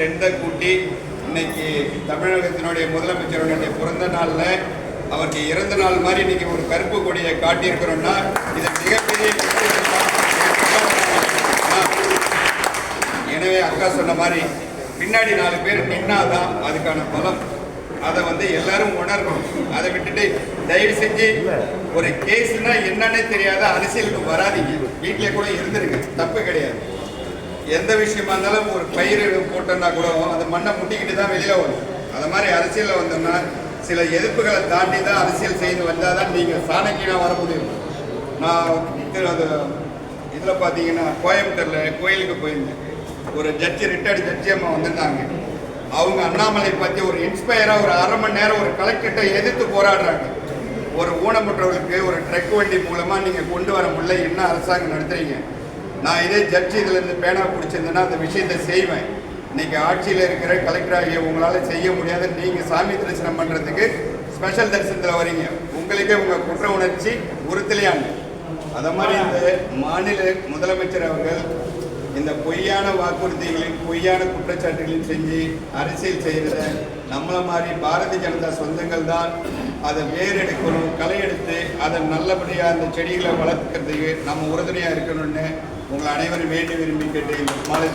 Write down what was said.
ஸ்ட்ரென்த்தை கூட்டி இன்னைக்கு தமிழகத்தினுடைய முதலமைச்சருடைய பிறந்த நாளில் அவருக்கு இறந்த நாள் மாதிரி இன்னைக்கு ஒரு கருப்பு கொடியை காட்டியிருக்கிறோம்னா இது மிகப்பெரிய. எனவே அக்கா சொன்ன மாதிரி பின்னாடி 4 பேர் நின்னாதான் அதுக்கான பலம். அதை எல்லாரும் உணரணும். அதை விட்டுட்டு தயவு செஞ்சு ஒரு கேஸ்னா என்னன்னே தெரியாத அரசியலுக்கு வராதிங்க. வீட்டிலே கூட இருந்துருங்க, தப்பு கிடையாது. எந்த விஷயமா இருந்தாலும் ஒரு பயிர் போட்டோம்னா கூட அந்த மண்ணை முட்டிக்கிட்டு தான் வெளியில் வரும். அது மாதிரி அரசியலில் வந்தோம்னா சில எதிர்ப்புகளை தாண்டி தான் அரசியல் செய்து வந்தால் தான் நீங்கள் சாணக்கியனாக வர முடியும். நான் அது இதில் பார்த்தீங்கன்னா கோயம்புத்தூரில் கோயிலுக்கு போயிருந்தேன். ஒரு ஜட்ஜி, ரிட்டையர்டு ஜட்ஜி அம்மா வந்திருந்தாங்க. அவங்க அண்ணாமலை பற்றி ஒரு இன்ஸ்பயராக ஒரு 1/2 மணி நேரம் ஒரு கலெக்டர்கிட்ட எதிர்த்து போராடுறாங்க. ஒரு ஊனமுற்றவர்களுக்கு ஒரு ட்ரக் வண்டி மூலமாக நீங்கள் கொண்டு வர முடியல, என்ன அரசாங்கம் நடத்துறீங்க? நான் இதே ஜட்ஜி இதுலேருந்து பேனா பிடிச்சிருந்தேன்னா அந்த விஷயத்தை செய்வேன். இன்னைக்கு ஆட்சியில் இருக்கிற கலெக்டராகிய உங்களால் செய்ய முடியாத நீங்கள் சாமி தரிசனம் பண்ணுறதுக்கு ஸ்பெஷல் தரிசனத்தில் வரீங்க. உங்களுக்கே உங்கள் குற்ற உணர்ச்சி உறுத்தலையாங்க. அதை மாதிரி இந்த மாநில முதலமைச்சர் அவர்கள் இந்த பொய்யான வாக்குறுதிகளையும் பொய்யான குற்றச்சாட்டுகளையும் செஞ்சு அரசியல் செய்கிறத நம்மளை மாதிரி பாரதிய ஜனதா சொந்தங்கள் தான் அதை வேறெடுக்கணும், களை எடுத்து அதை நல்லபடியாக அந்த செடிகளை வளர்த்துக்கிறதுக்கு நம்ம உறுதுணையாக இருக்கணும்னு உங்களை அனைவரும் வேண்டி விரும்பி கேட்டு இந்த மாலை